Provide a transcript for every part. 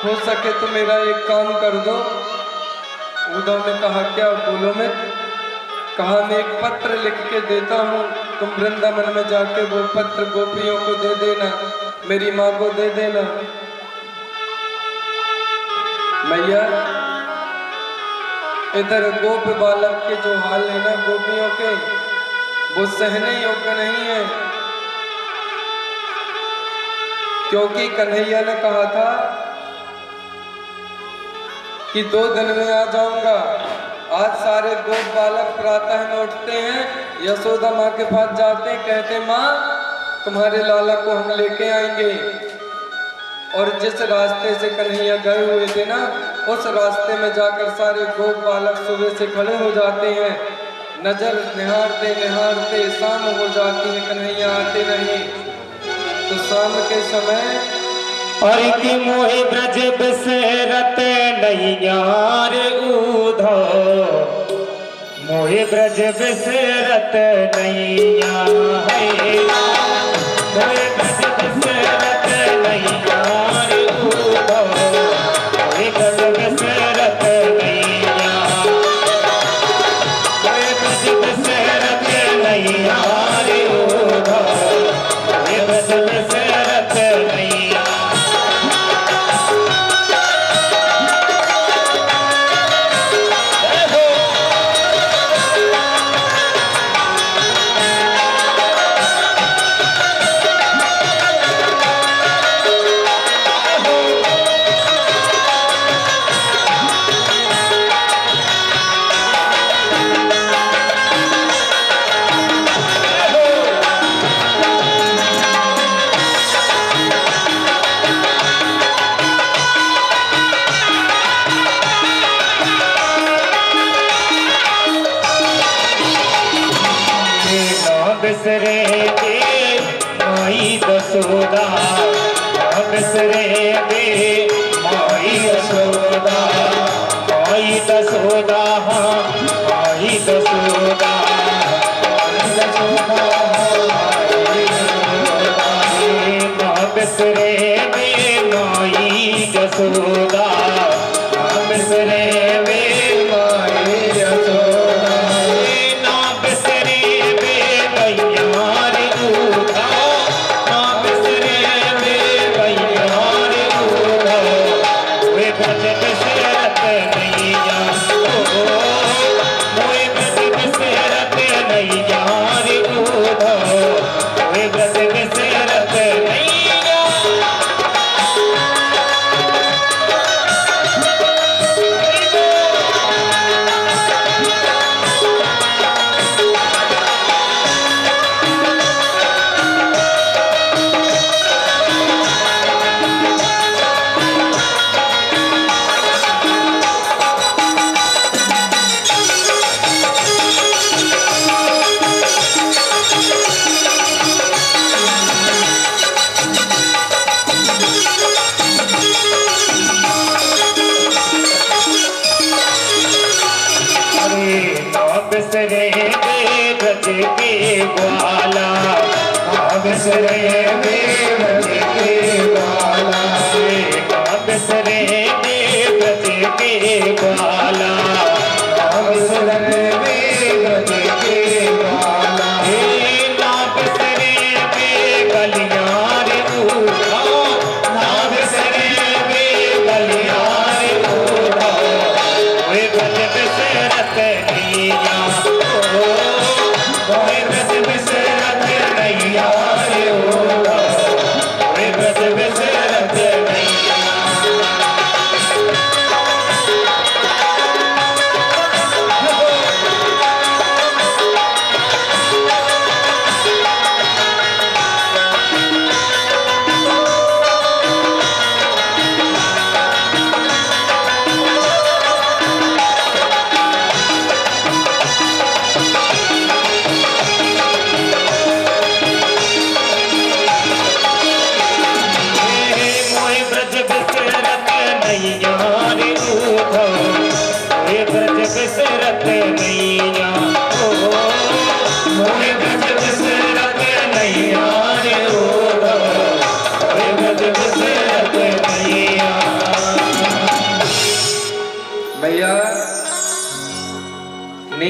हो सके तो मेरा एक काम कर दो। उद्धव ने कहा क्या, बोलो। मैं कहा मैं एक पत्र लिख के देता हूँ, तुम वृंदावन में जाके वो पत्र गोपियों को दे देना, मेरी माँ को दे देना। मैया इधर गोप बालक के जो हाल है ना गोपियों के, वो सहने योग्य नहीं है। क्योंकि कन्हैया ने कहा था कि 2 दिन में आ जाऊंगा। आज सारे गोप बालक प्रातः में उठते हैं, यशोदा माँ के पास जाते हैं, कहते माँ तुम्हारे लाला को हम लेके आएंगे। और जिस रास्ते से कन्हैया गए हुए थे ना, उस रास्ते में जाकर सारे गोप बालक सुबह से खड़े हो जाते हैं। नजर निहारते निहारते शाम हो जाती है, कन्हैया आते नहीं। तो शाम के समय और की मोहि ब्रज बसरत नैयार उधो, मोहि ब्रज बसरत नैया है, मोहि ब्रज बसरत नैयार उधो, मोहि ब्रज बसरत नैया, मोहि ब्रज बसरत नैयार उधो, मोहि ब्रज बसरत नैया। बिसरे बे माई यशोदा, बिसरे बे माई यशोदा, माई यशोदा, माई यशोदा, बिसरे बे माई यशोदा, बिसरे बे माई यशोदा, ना बिसरे बे भैयार दूधा, ना बिसरे बे भैयार दूधा, वे ब्रज बसरत नैया, वे ब्रज बसरत नैया दूधा, वे ब्रज बसरत नैया।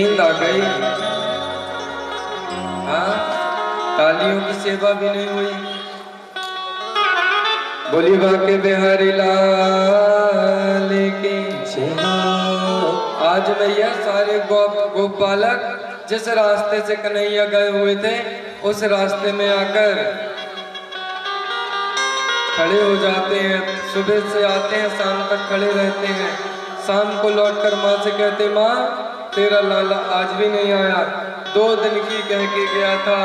नींद आ गई। हाँ, तालियों की सेवा भी नहीं हुई। बोली बाके बिहारी लाल की जय। आज भैया सारे गोपालक जिस रास्ते से कन्हैया गए हुए थे उस रास्ते में आकर खड़े हो जाते हैं। सुबह से आते हैं, शाम तक खड़े रहते हैं। शाम को लौटकर माँ से कहते, माँ तेरा लाला आज भी नहीं आया। 2 दिन की कह के गया था,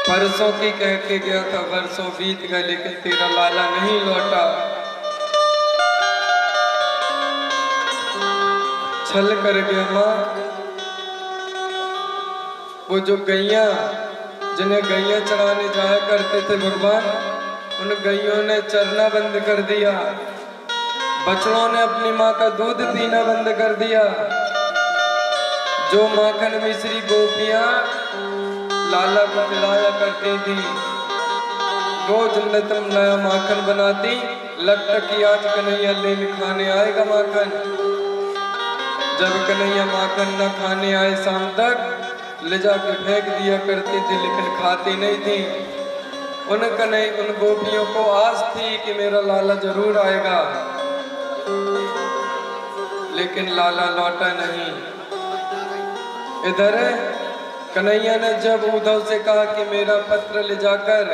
परसों की कह के गया था, बरसों बीत गए लेकिन तेरा लाला नहीं लौटा। छल कर गया माँ। वो जो गैया जिन्हें गैया चराने जाया करते थे भगवान, उन गैयों ने चरना बंद कर दिया। बछड़ों ने अपनी माँ का दूध पीना बंद कर दिया। जो माखन मिश्री गोपियां लाला को खिलाया करती थी, रोज नितम नया माखन बनाती। लगता कि आज कन्हैया लेने खाने आएगा माखन। जब कन्हैया माखन न खाने आए शाम तक ले जाके फेंक दिया करती थी, लेकिन खाती नहीं थी। उन गोपियों को आस थी कि मेरा लाला जरूर आएगा, लेकिन लाला लौटा नहीं। इधर कन्हैया ने जब उद्धव से कहा कि मेरा पत्र ले जाकर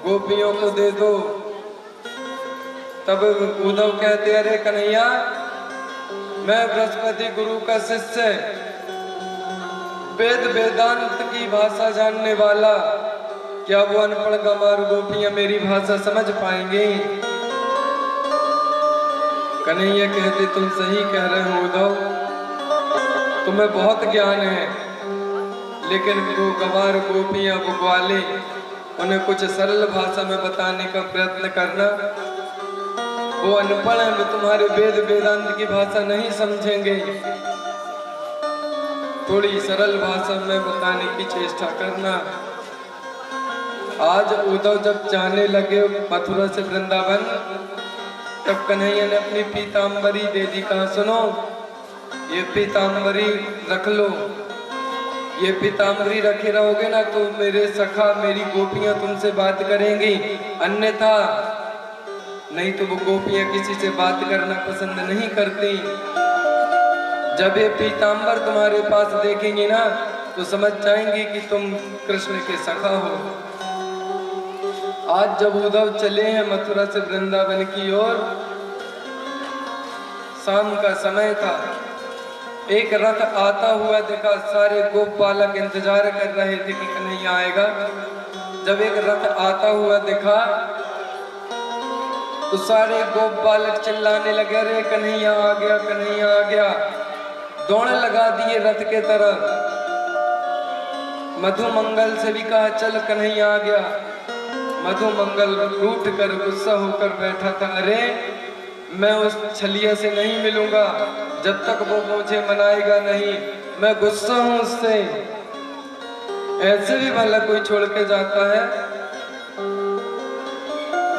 गोपियों को दे दो, तब उद्धव कहते, अरे कन्हैया मैं बृहस्पति गुरु का शिष्य, वेद वेदांत की भाषा जानने वाला, क्या वो अनपढ़ गंवार गोपियां मेरी भाषा समझ पाएंगे? कन्हैया कहते, तुम सही कह रहे हो उद्धव, तुम्हें बहुत ज्ञान है, लेकिन वो गंवार गोपियां, वो ग्वाले, उन्हें कुछ सरल भाषा में बताने का प्रयत्न करना। वो अनपढ़ हैं, वो तुम्हारे वेद वेदांत की भाषा नहीं समझेंगे। थोड़ी सरल भाषा में बताने की चेष्टा करना। आज उद्धव जब जाने लगे मथुरा से वृंदावन, तब कन्हैया ने अपनी पीताम्बरी दे दी। कहा, सुनो ये पीताम्बरी रख लो। ये पीताम्बरी रखे रहोगे ना तो मेरे सखा, मेरी गोपियां तुमसे बात करेंगी, अन्यथा नहीं तो वो गोपियां किसी से बात करना पसंद नहीं करती। जब ये पीताम्बर तुम्हारे पास देखेंगी ना तो समझ जाएंगी कि तुम कृष्ण के सखा हो। आज जब उद्धव चले हैं मथुरा से वृंदावन की ओर, शाम का समय था। एक रथ आता हुआ देखा। सारे गोप बालक इंतजार कर रहे थे कि कन्हैया आएगा। जब एक रथ आता हुआ देखा तो सारे गोप बालक चिल्लाने लगे, अरे कन्हैया आ गया, कन्हैया आ गया। दौड़ लगा दिए रथ के तरफ। मधुमंगल से भी कहा, चल कन्हैया आ गया। मधुमंगल रूठ कर गुस्सा होकर बैठा था। अरे मैं उस छलिया से नहीं मिलूंगा जब तक वो मुझे मनाएगा नहीं। मैं गुस्सा हूं उससे। ऐसे भी भला कोई छोड़ के जाता है?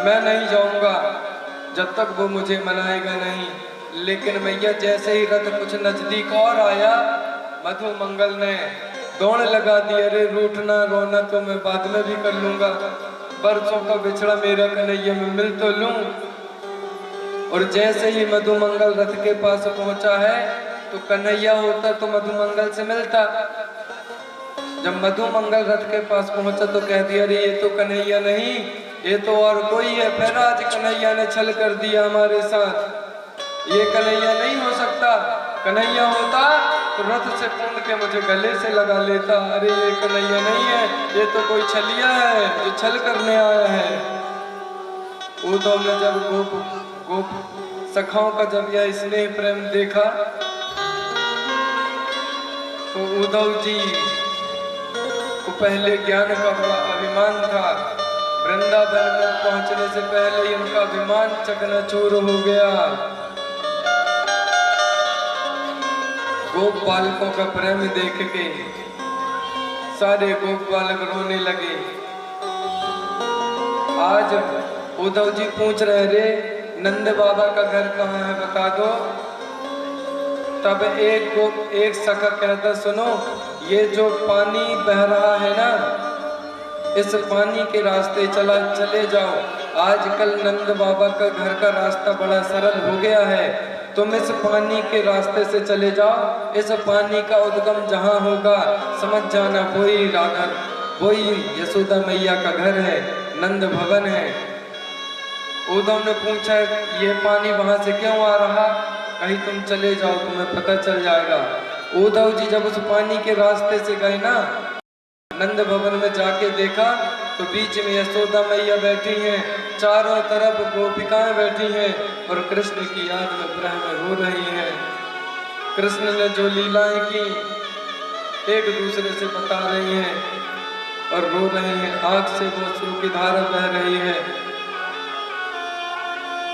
मैं नहीं जाऊंगा जब तक वो मुझे मनाएगा नहीं। लेकिन भैया जैसे ही रथ कुछ नजदीक और आया, मधुमंगल ने दौड़ लगा दी। अरे रूठना रोना तो मैं बाद में भी कर लूंगा, बरसों का बिछड़ा मेरा कन्हैया में मिल तो लूं। और जैसे ही मधुमंगल रथ के पास पहुंचा है तो कन्हैया होता तो मधुमंगल से मिलता। जब मधुमंगल रथ के पास पहुंचा तो कह दिया, अरे ये तो कन्हैया नहीं, ये तो और कोई है। फिर आज कन्हैया ने छल कर दिया हमारे साथ। ये कन्हैया नहीं हो सकता। कन्हैया होता तो रथ से कूद के मुझे गले से लगा लेता। अरे ये कन्हैया नहीं है, ये तो कोई छलिया है जो छल करने आया है। उद्धव ने जब गोप सखाओं का जब यह स्नेह प्रेम देखा तो उद्धव जी को पहले ज्ञान का बड़ा अभिमान था। वृंदावन में पहुंचने से पहले ही उनका अभिमान चकनाचूर हो गया। गोप बालकों का प्रेम देख के सारे गोप बालक रोने लगे। आज उद्धव जी पूछ रहे, रे नंद बाबा का घर कहाँ है बता दो। तब एक सखा कहता, सुनो, ये जो पानी बह रहा है ना, इस पानी के रास्ते चले जाओ। आजकल नंद बाबा का घर का रास्ता बड़ा सरल हो गया है, तुम इस पानी के रास्ते से चले जाओ। इस पानी का उद्गम जहाँ होगा समझ जाना वही यशोदा मैया का घर है, नंद भवन है। उद्धव ने पूछा, ये पानी वहां से क्यों आ रहा? कहीं तुम चले जाओ, तुम्हें पता चल जाएगा। उद्धव जी जब उस पानी के रास्ते से गए ना, नंद भवन में जाके देखा तो बीच में यशोदा मैया बैठी हैं, चारों तरफ गोपिकाएं बैठी हैं और कृष्ण की याद में विरह में रो रही हैं। कृष्ण ने जो लीलाएं की एक दूसरे से बता रही हैं और रो रही हैं, आंख से वो अश्रु की धारा बह रही है।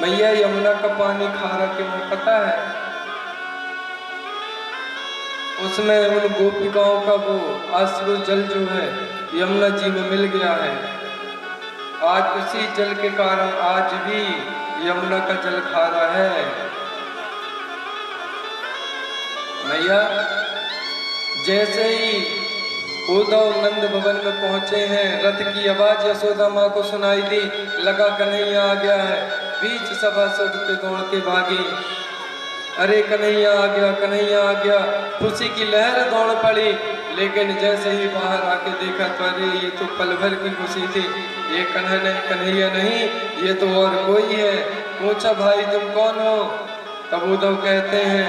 मैया यमुना का पानी खारा क्यों है पता है? उसमें उन गोपिकाओं का वो अश्रु जल जो है यमुना जी में मिल गया है। आज उसी जल के कारण आज भी यमुना का जल खारा है। मैया जैसे ही उद्धव नंद भवन में पहुंचे हैं, रथ की आवाज यशोदा माँ को सुनाई दी, लगा कन्हैया आ गया है। बीच सभा से उठ के दौड़ के भागी, अरे कन्हैया आ गया, कन्हैया आ गया। खुशी की लहर दौड़ पड़ी, लेकिन जैसे ही बाहर आके देखा तो अरे ये तो पल भर की खुशी थी, ये कन्हैया नहीं, ये तो और कोई है। पूछा, भाई तुम कौन हो? तब उद्धव कहते हैं,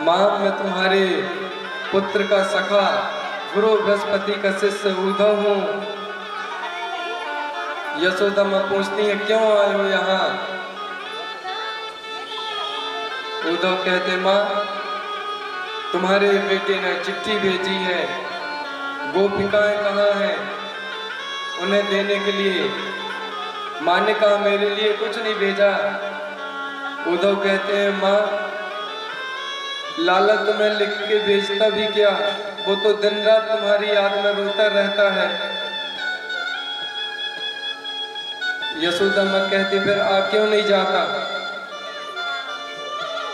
माँ मैं तुम्हारे पुत्र का सखा गुरु बृहस्पति का शिष्य उद्धव हूँ। यशोदा माँ पूछती है, क्यों आए हो यहाँ? उद्धव कहते, माँ तुम्हारे बेटे ने चिट्ठी भेजी है, गोपिकाएं कहाँ हैं उन्हें देने के लिए। माँ ने कहा मेरे लिए कुछ नहीं भेजा। उद्धव कहते हैं, माँ लाला तुम्हें लिख के भेजता भी क्या, वो तो दिन रात तुम्हारी याद में रोता रहता है। यशोदा माँ कहती, फिर आ क्यों नहीं जाता?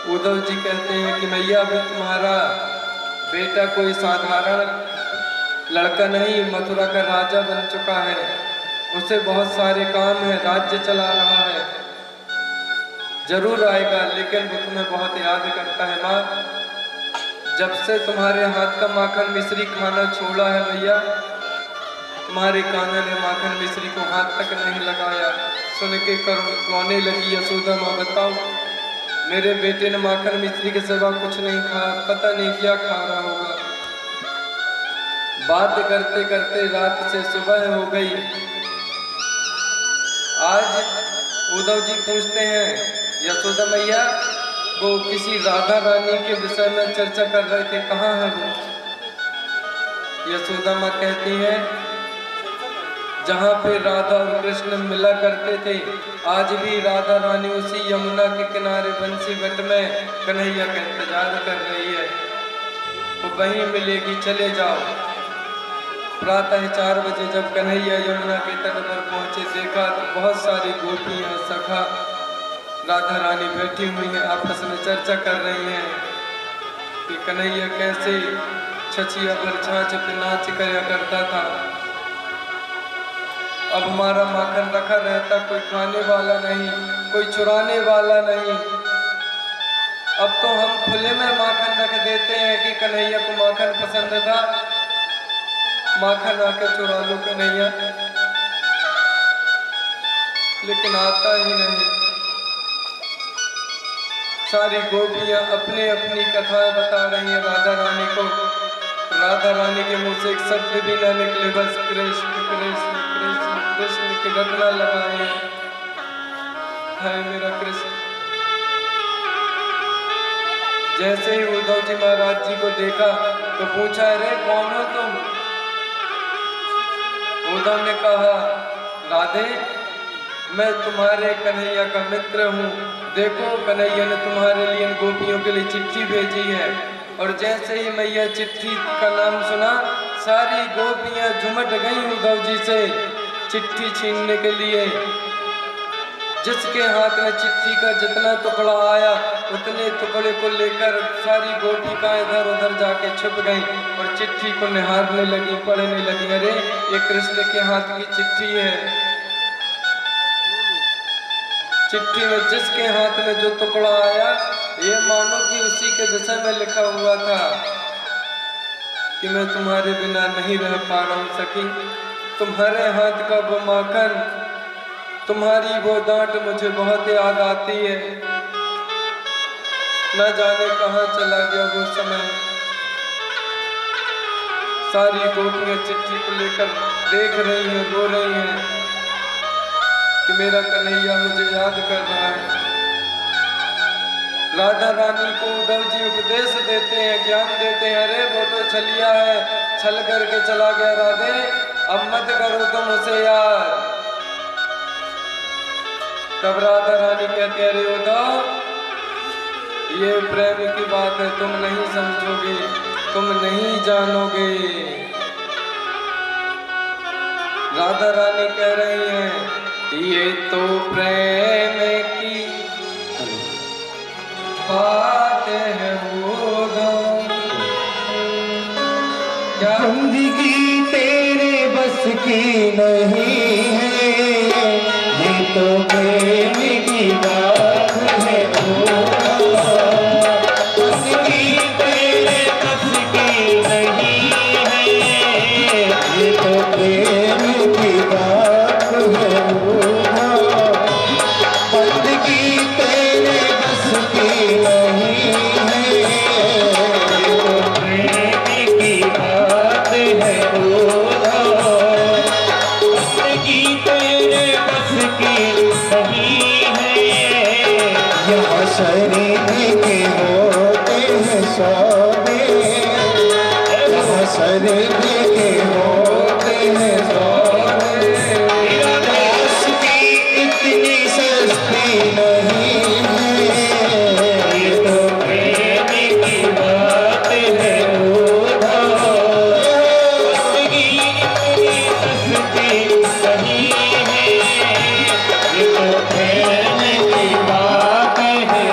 उद्धव जी कहते हैं कि मैया अभी तुम्हारा बेटा कोई साधारण लड़का नहीं, मथुरा का राजा बन चुका है, उसे बहुत सारे काम है, राज्य चला रहा है, जरूर आएगा, लेकिन वो तुम्हें बहुत याद करता है। माँ जब से तुम्हारे हाथ का माखन मिश्री खाना छोड़ा है भैया, तुम्हारे कान्हा ने माखन मिश्री को हाथ तक नहीं लगाया। सुन के रोने लगी यशोदा माँ, बताओ मेरे बेटे ने माखन मिश्री के सिवा कुछ नहीं खाया, पता नहीं क्या खा रहा होगा। बात करते करते रात से सुबह हो गई। आज उद्धव जी पूछते हैं, यशोदा मैया वो किसी राधा रानी के विषय में चर्चा कर रहे थे, कहाँ है वो? यशोदा माँ कहती है, जहाँ पे राधा और कृष्ण मिला करते थे, आज भी राधा रानी उसी यमुना के किनारे बंसी घाट में कन्हैया का इंतजार कर रही है, वो वहीं मिलेगी, चले जाओ। प्रातः 4 बजे जब कन्हैया यमुना के तट पर पहुंचे, देखा तो बहुत सारी गोपियां सखा राधा रानी बैठी हुई हैं, आपस में चर्चा कर रही हैं कि कन्हैया कैसे छछिया पर छाछ पे नाच करया करता था, अब हमारा माखन रखा रहता, कोई खाने वाला नहीं, कोई चुराने वाला नहीं। अब तो हम खुले में माखन रख देते हैं कि कन्हैया को माखन पसंद था, माखन आके चुरा लो कन्हैया, लेकिन आता ही नहीं। सारी गोपियां अपनी अपनी कथाएं बता रही हैं राधा रानी को। राधा रानी के मुंह से एक शब्द भी ना निकले, बस कृष्ण कृष्ण कृष्ण कृष्ण के रटना लगाए, हाय मेरा कृष्ण। जैसे ही उद्धव जी महाराज जी को देखा तो पूछा, अरे कौन हो तुम? उद्धव ने कहा, राधे मैं तुम्हारे कन्हैया का मित्र हूँ, देखो कन्हैया ने तुम्हारे लिए इन गोपियों के लिए चिट्ठी भेजी है। और जैसे ही मैया चिट्ठी का नाम सुना, सारी गोपियां झुमट गई उद्धव जी से चिट्ठी छीनने के लिए। जिसके हाथ में चिट्ठी का जितना टुकड़ा आया उतने टुकड़े को लेकर सारी गोपिकाएं इधर उधर जाके छुप गईं और चिट्ठी को निहारने लगी, पढ़ने लगी। अरे ये कृष्ण के हाथ की चिट्ठी है। चिट्ठी में जिसके हाथ में जो टुकड़ा आया ये मानो कि उसी के विषय में लिखा हुआ था कि मैं तुम्हारे बिना नहीं रह पा रहा हूं सखी। तुम्हारे हाथ का वो माखन, तुम्हारी वो डांट मुझे बहुत याद आती है। न जाने कहाँ चला गया वो समय। सारी गोपियां चिट्ठी को लेकर देख रही हैं, रो रही हैं कि मेरा कन्हैया मुझे याद कर रहा है। राधा रानी को उद्धव जी उपदेश देते हैं, ज्ञान देते हैं। अरे वो तो छलिया है, छल करके चला गया राधे, अब मत करो तुम उसे याद। तब राधा रानी कहती है अरे उद्धव ये प्रेम की बात है, तुम नहीं समझोगे, तुम नहीं जानोगे। राधा रानी कह रही हैं ये तो प्रेम की बात है उद्धव। क्या जिंदगी तेरे बस की नहीं है, ये तो प्रेम की बात है जिंदगी तेरे बस की नहीं है, ये तो प्रेम की बात है बंदगी तेरे बस की नहीं है, ये तो प्रेम की बात है बंदगी तेरे बस की नहीं है। यहाँ शरीर के होते हैं सौदे, यहाँ शरीर के होते हैं सौदे, दास की इतनी सस्ती नहीं है, ये तो प्रेम की बात है बंदगी इतनी सस्ती नहीं है, ये तो प्रेम की बात है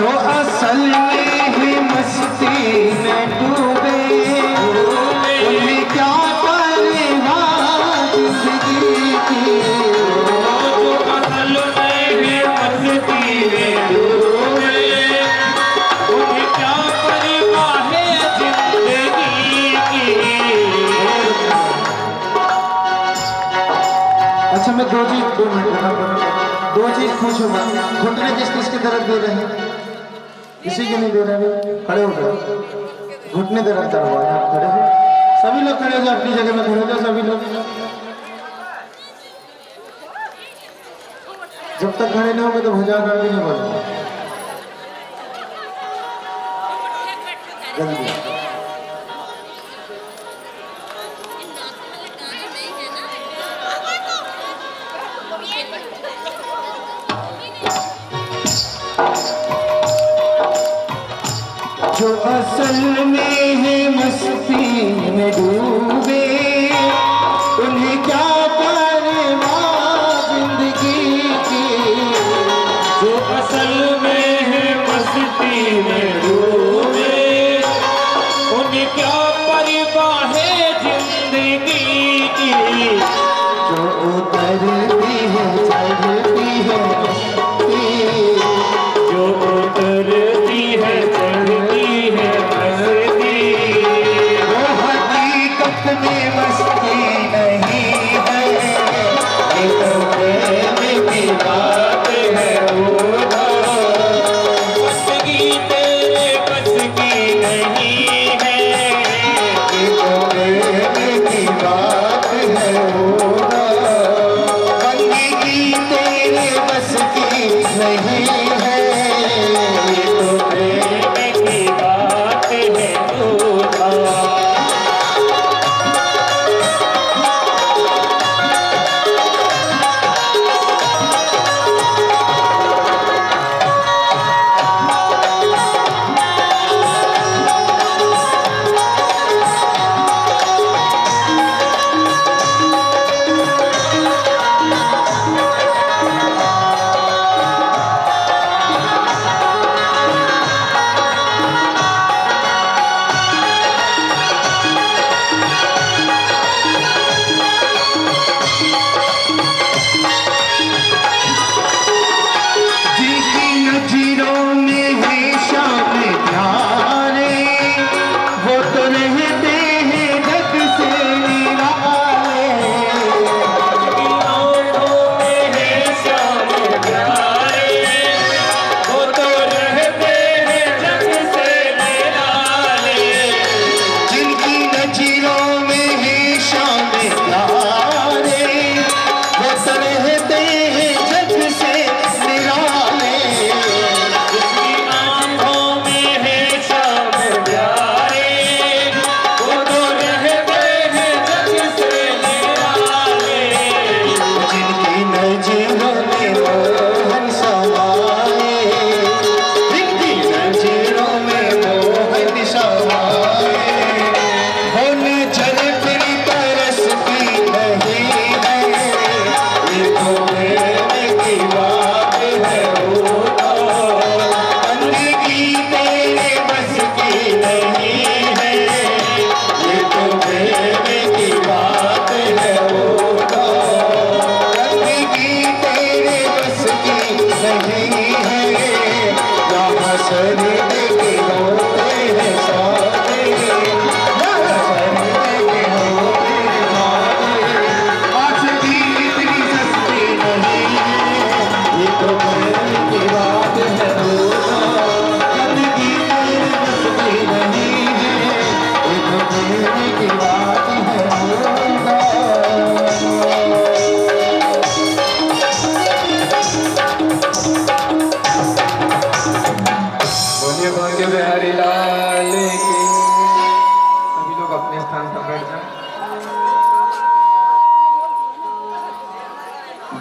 जो असल में ही मस्ती में डूबे उन्हें क्या परवाह जिंदगी की। जो असल में ही मस्ती में डूबे उन्हें क्या परवाह जिंदगी की। अच्छा मैं दो चीज पूछूंगा, घुटने किस किस के दर्द दे रहे हैं? किसी के नहीं दे रहे, खड़े हो जाओ। घुटने दर्द कर रहा है, आप खड़े हो, सभी लोग खड़े हो जाओ, अपनी जगह में खड़े हो जाओ सभी लोग। जब तक खड़े नहीं होंगे तो भजन गान भी नहीं बोलेंगे। जल्दी जो असल में है मस्ती में डूबे उन्हें क्या परवाह जिंदगी की। जो असल में है मस्ती में डूबे उन्हें क्या परवाह जिंदगी की। जो उतरती है चढ़ती है मस्ती, जो उतरती है चढ़ती है मस्ती, वो हकीकत में मस्ती नहीं है, ये तो प्रेम की बात है। वो मस्ती तेरे बस की नहीं है, ये तो प्रेम की बात है। वो बंदगी तेरे बस की नहीं है, ये तो प्रेम की बात है।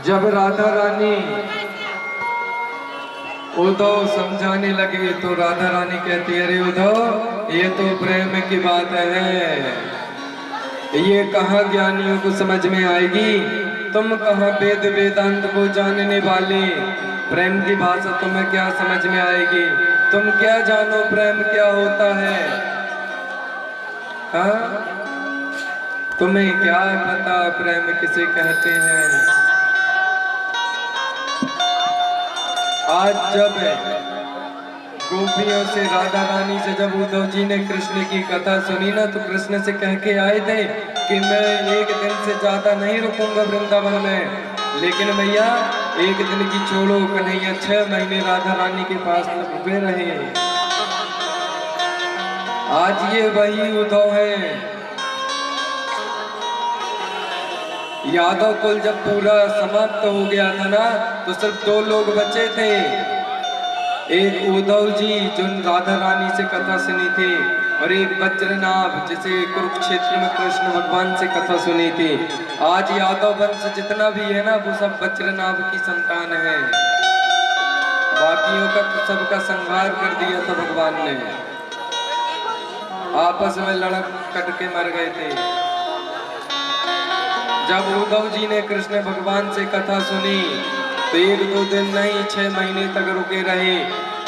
जब राधा रानी उद्धव समझाने लगे तो राधा रानी कहती है, अरे उद्धव ये तो प्रेम की बात है, ये कहाँ ज्ञानियों को समझ में आएगी, तुम कहाँ वेद वेदांत को जानने वाले, प्रेम की भाषा तुम्हें क्या समझ में आएगी। तुम क्या जानो प्रेम क्या होता है? हाँ, तुम्हें क्या पता प्रेम किसे कहते हैं? आज जब गोपियों से, राधा रानी से जब उद्धव जी ने कृष्ण की कथा सुनी ना, तो कृष्ण से कह के आए थे कि मैं एक दिन से ज्यादा नहीं रुकूंगा वृंदावन में, लेकिन भैया एक दिन की छोड़ो, कन्हैया 6 महीने राधा रानी के पास रुके रहे। आज ये वही उद्धव है। यादव कुल जब पूरा समाप्त हो गया था ना, तो सिर्फ 2 लोग बचे थे। एक उद्धव जी जो राधा रानी से कथा सुनी थी, और एक वज्रनाभ जिसे कुरुक्षेत्र में कृष्ण भगवान से कथा सुनी थी। आज यादव वंश जितना भी है ना, वो सब वज्रनाभ की संतान है। बाकियों का तो सबका संहार कर दिया था भगवान ने, आपस में लड़क कट के मर गए थे। जब उद्धव जी ने कृष्ण भगवान से कथा सुनी, तो 1-2 दिन नहीं 6 महीने तक रुके रहे।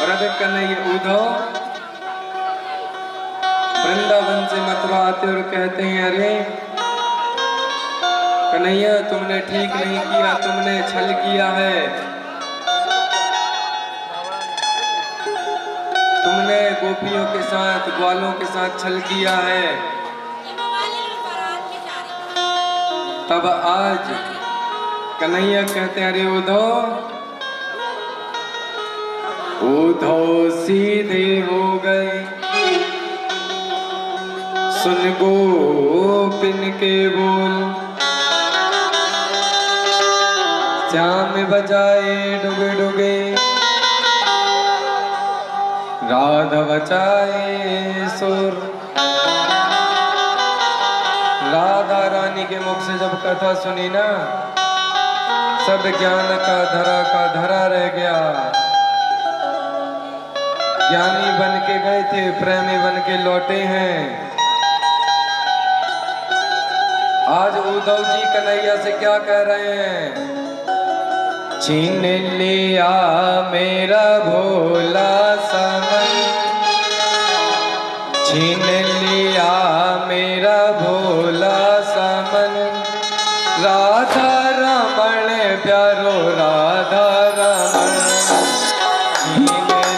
और अब कन्हैया उद्धव वृंदावन से मथुरा आते और कहते हैं, अरे कन्हैया तुमने ठीक नहीं किया, तुमने छल किया है, तुमने गोपियों के साथ, ग्वालों के साथ छल किया है। तब आज कन्हैया कहते हैं, अरे उद्धव सीधे हो गए, सुन गोपिन के बोल, श्याम बजाए डुगे डुगे, राधा बचाए सुर। राधा रानी के मुख से जब कथा सुनी ना, सब ज्ञान का धरा रह गया। ज्ञानी बन के गए थे, प्रेमी बन के लौटे हैं। आज उद्धव जी कन्हैया से क्या कह रहे हैं? छीन लिया मेरा भोला समन, छीन लिया मेरा भोला समन, राधा रमण प्यारो राधा रमण, छीन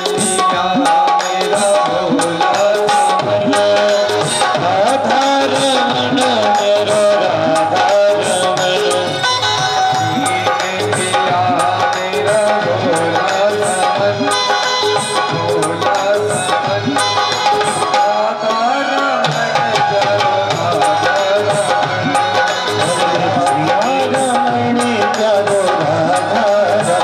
लिया मेरा भोला समन, राधा रमण मेरो राधा रमण, छीन लिया मेरा भोला समन, भोला समन, राधा रमण प्यारो राधा रमण, रमणी प्यारो राधा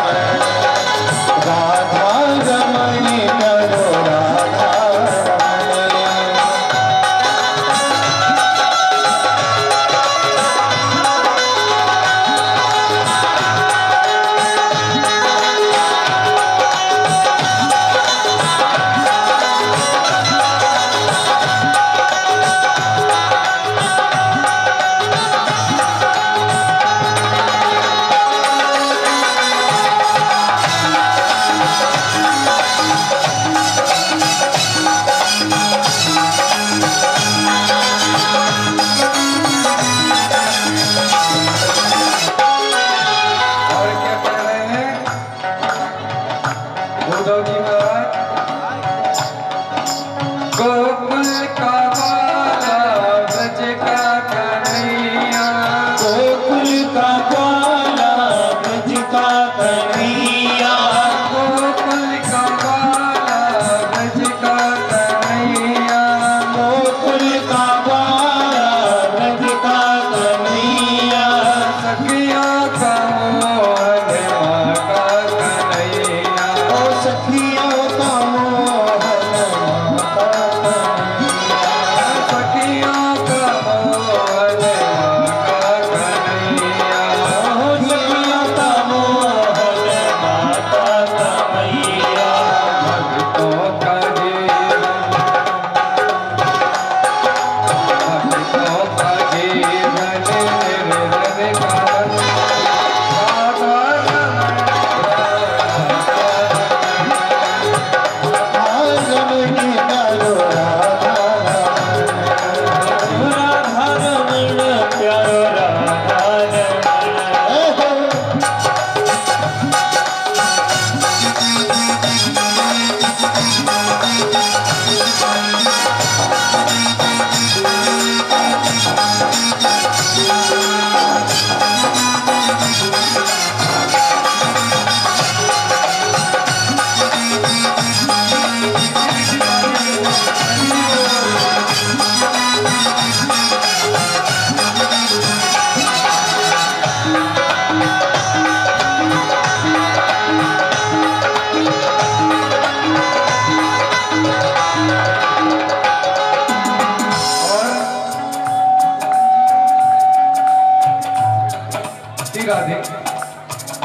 राधे।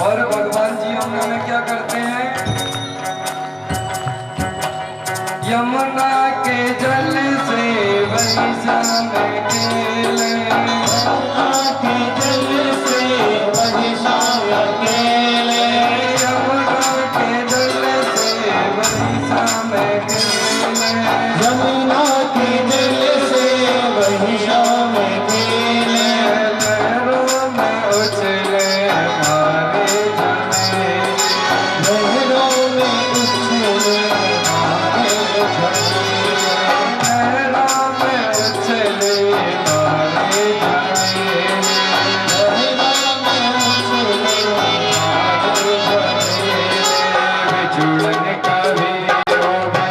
और भगवान जी यमुना में क्या करते हैं? यमुना के जल से वही शाम खेले, यमुना के जल से वही शाम खेले, यमुना के जल से वही शाम खेले, यमुना के जल से वही शाम खेले, लहरों में उछले मारे जाने, लहरों में उछले मारे जाने, लहरों में उछले मारे जाने, लहरों में उछले मारे जाने, बिछुड़न कभी रोवे,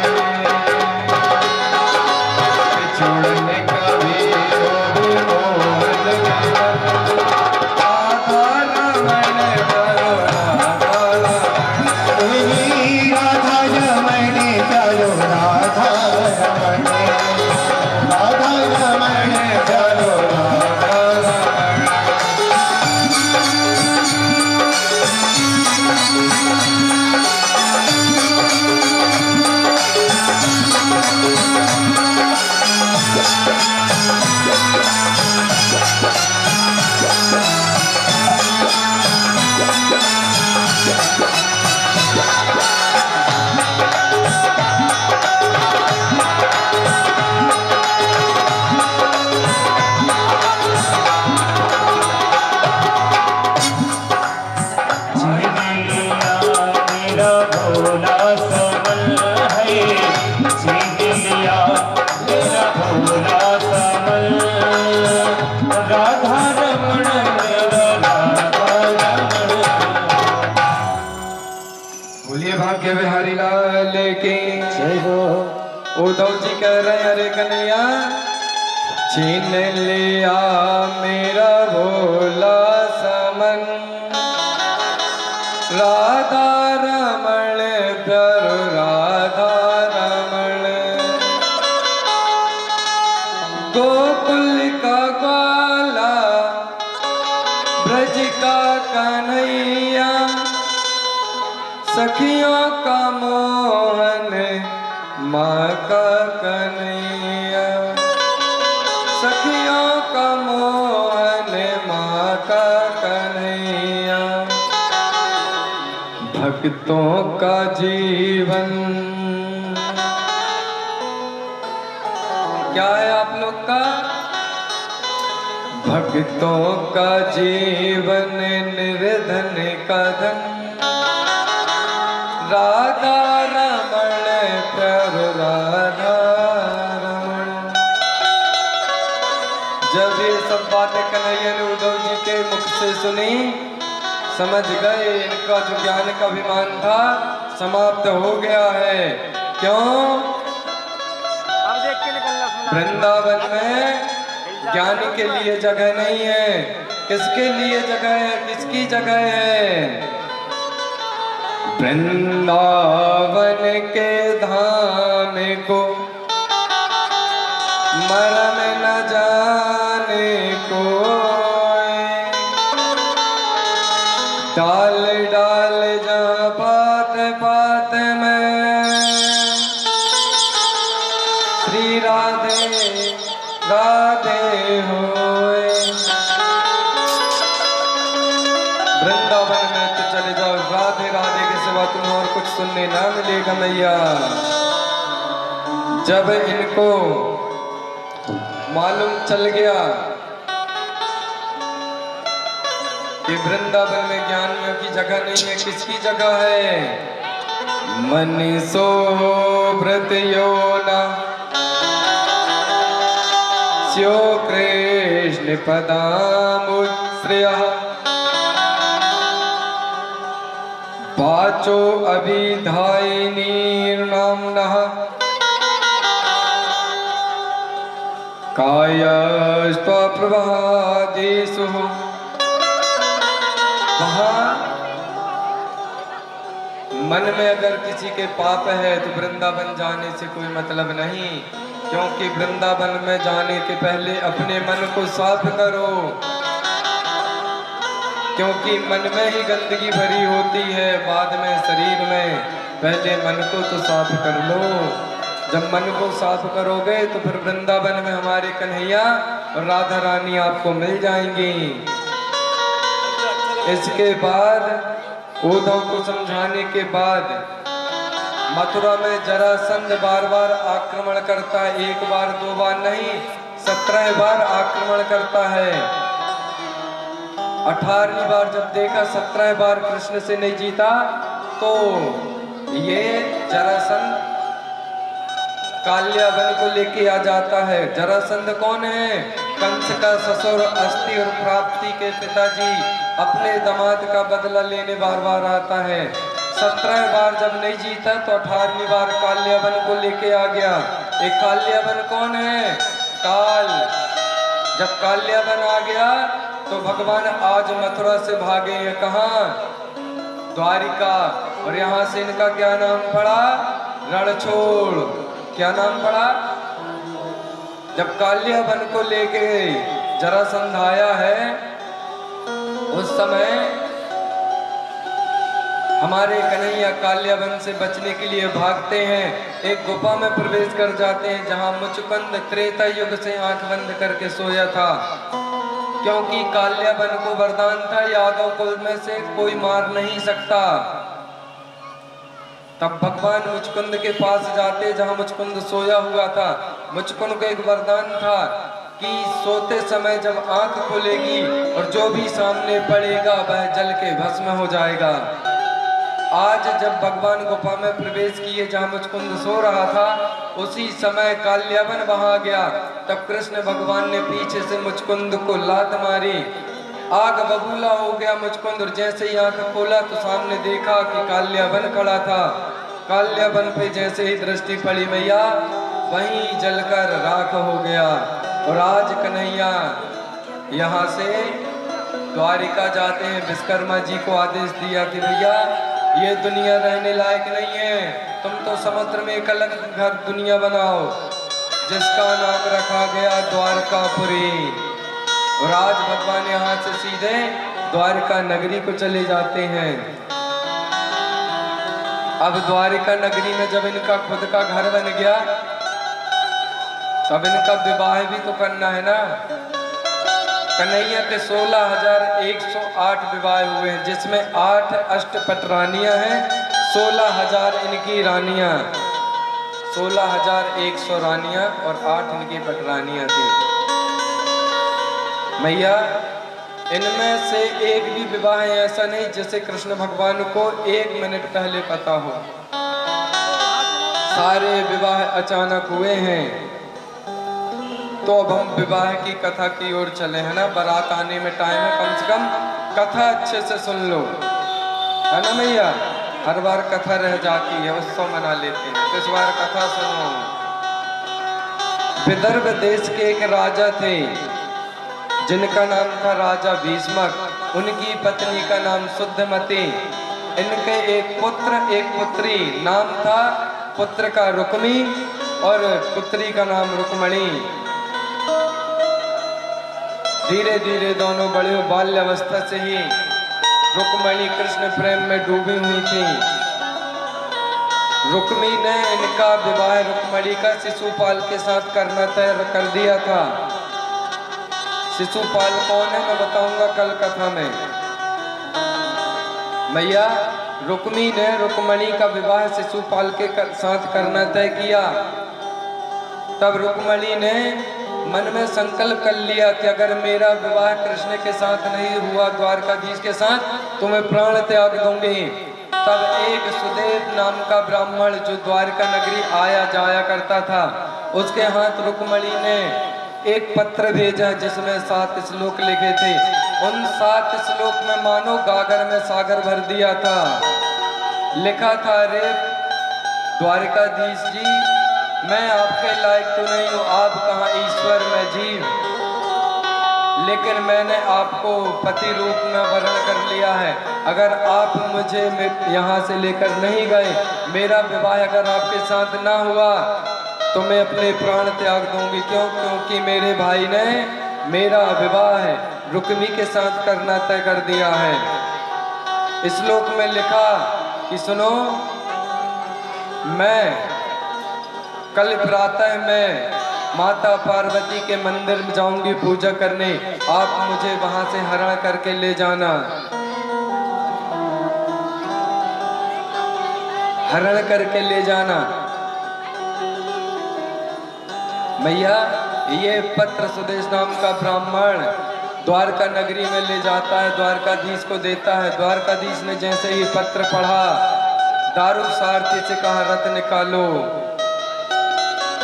बिछुड़न कभी रोवे मोहन मिलन, राधा रमण करो राधा रमण, वही राधा रमण चलो राधा रमण, राधा रमण चलो राधा रमण। मेरा भोला समल है, छीन लिया मेरा भोला समल, राधा रमण मेरा राधा रमण। बोलिए भाग्य बिहारी लाल की। जय हो। उद्धव जी कह रहे हैं अरे कन्हैया, छीन लिया मेरा भोला समन, राधा रमण प्यारो राधा रमण, गोकुल का ग्वाला ब्रज का कन्हैया, सखियों का मोहन माँ का कन्हैया, सखियों का मोहन माँ का कन्हैया, भक्तों का जीवन। क्या है आप लोग का? भक्तों का जीवन निर्धन का धन, राधा रमण प्यारो राधा रमण। जब ये सब बातें कन्हैया ने उद्धव जी के मुख से सुनी, समझ गए इनका जो ज्ञान का अभिमान था समाप्त हो गया है। क्यों? वृंदावन में ज्ञान के लिए जगह नहीं है। किसके लिए जगह है? किसकी जगह है? वृंदावन के धाम को मरम न जाने को, डाल डाल जहाँ पात पात में श्री राधे राधे होए। वृंदावन में तो चले जाओ, राधे राधे के सिवा तुम्हें और कुछ सुनने ना मिलेगा मैया। जब इनको मालूम चल गया कि वृंदावन में ज्ञानियों की जगह नहीं है, किसकी जगह है? मनीषो व्रत योना स्यो कृष्ण पदामुश्रयः, वाचो अभिधायिनी नाम्नः, कायस्त्वप्रभादेषु। वहाँ मन में अगर किसी के पाप है तो वृंदावन जाने से कोई मतलब नहीं, क्योंकि वृंदावन में जाने के पहले अपने मन को साफ करो। क्योंकि मन में ही गंदगी भरी होती है, बाद में शरीर में। पहले मन को तो साफ कर लो। जब मन को साफ करोगे तो फिर वृंदावन में हमारे कन्हैया और राधा रानी आपको मिल जाएंगी। इसके बाद उद्धव को समझाने के बाद मथुरा में जरासंध बार बार आक्रमण करता है, एक बार दो बार नहीं 17 बार आक्रमण करता है। 18वीं बार जब देखा 17 बार कृष्ण से नहीं जीता तो ये जरासंध काल्यावन को लेके आ जाता है। जरासंध कौन है? कंस का ससुर, अस्थि और प्राप्ति के पिताजी। अपने दामाद का बदला लेने बार बार आता है। 17 बार जब नहीं जीता तो 18वीं बार काल्यावन को लेके आ गया। एक काल्यावन कौन है? काल। जब काल्यावन आ गया तो भगवान आज मथुरा से भागे हैं कहाँ? द्वारिका। और यहाँ से इनका क्या नाम पड़ा? रणछोड़। क्या नाम पड़ा? जब काल्यावन को लेके जरासंध आया है उस समय हमारे कन्हैया काल्यावन से बचने के लिए भागते हैं, एक गुफा में प्रवेश कर जाते हैं जहां मुचकुंद त्रेता युग से आंख बंद करके सोया था। क्योंकि काल्यावन को वरदान था यादव कुल में से कोई मार नहीं सकता। तब भगवान मुचकुंद के पास जाते जहां मुचकुंद सोया हुआ था। मुचकुंद को एक वरदान था कि सोते समय जब आंख खुलेगी और जो भी सामने पड़ेगा वह जल के भस्म हो जाएगा। आज जब भगवान गुफा में प्रवेश किए जहां मुचकुंद सो रहा था उसी समय काल्यावन वहां गया। तब कृष्ण भगवान ने पीछे से मुचकुंद को लात मारी, आग बबूला हो गया मुचकुंद। और जैसे ही आंख खोला तो सामने देखा कि काल्यावन खड़ा था। काल्यावन पे जैसे ही दृष्टि पड़ी मैया वहीं जलकर राख हो गया। और आज कन्हैया यहाँ से द्वारिका जाते हैं। विश्वकर्मा जी को आदेश दिया कि भैया ये दुनिया रहने लायक नहीं है, तुम तो समुद्र में एक अलग घर दुनिया बनाओ जिसका नाम रखा गया द्वारकापुरी। और आज भगवान यहाँ से सीधे द्वारिका नगरी को चले जाते हैं। अब द्वारिका नगरी में जब इनका खुद का घर बन गया तब इनका विवाह भी तो करना है ना। कन्हैया के 16,108 विवाह हुए हैं, जिसमें 8 अष्टपट रानियां हैं, 16,000 इनकी रानियां, 16,100 रानियां और 8 इनकी पटरानियां थी। मैया इनमें से एक भी विवाह ऐसा नहीं जिसे कृष्ण भगवान को 1 मिनट पहले पता हो। सारे विवाह अचानक हुए हैं। तो अब हम विवाह की कथा की ओर चले हैं ना। बारात आने में टाइम है, कम से कम कथा अच्छे से सुन लो, है ना मैया। हर बार कथा रह जाती है, उत्सव मना लेते हैं, तो इस बार कथा सुनो। विदर्भ देश के एक राजा थे जिनका नाम था राजा भीष्मक। उनकी पत्नी का नाम शुद्धमती। इनके एक पुत्र एक पुत्री, नाम था पुत्र का रुक्मी और पुत्री का नाम रुक्मणी। धीरे धीरे दोनों बड़े बाल्यावस्था से ही रुक्मणी कृष्ण प्रेम में डूबी हुई थी। रुक्मी ने इनका विवाह रुक्मणी का शिशुपाल के साथ करना तय कर दिया था। शिशुपाल कौन है मैं बताऊंगा कल कथा में। मैया रुक्मी ने रुक्मणी का विवाह शिशुपाल के साथ करना तय किया। तब रुक्मणी ने मन में संकल्प कर लिया कि अगर मेरा विवाह कृष्ण के साथ नहीं हुआ, द्वारकाधीश के साथ, तो मैं प्राण त्याग दूंगी। तब एक सुदेव नाम का ब्राह्मण जो द्वारका नगरी आया जाया करता था, उसके हाथ रुक्मणी ने एक पत्र भेजा जिसमें 7 श्लोक लिखे थे। उन 7 श्लोक में मानो गागर में सागर भर दिया था। लिखा था, रे द्वारकाधीश जी, मैं आपके लायक तो नहीं हूँ, आप कहाँ ईश्वर में जीव, लेकिन मैंने आपको पति रूप में वर्ण कर लिया है। अगर आप मुझे यहाँ से लेकर नहीं गए, मेरा विवाह अगर आपके साथ ना हुआ तो मैं अपने प्राण त्याग दूंगी। क्यों? क्योंकि मेरे भाई ने मेरा विवाह रुक्मी के साथ करना तय कर दिया है। इस श्लोक में लिखा कि सुनो, मैं कल प्रातः में माता पार्वती के मंदिर में जाऊंगी पूजा करने, आप मुझे वहां से हरण करके ले जाना। हरण करके ले जाना। मैया, ये पत्र सुदेश नाम का ब्राह्मण द्वारका नगरी में ले जाता है, द्वारकाधीश को देता है। द्वारकाधीश ने जैसे ही पत्र पढ़ा, दारुक सारथी से कहा, रथ निकालो,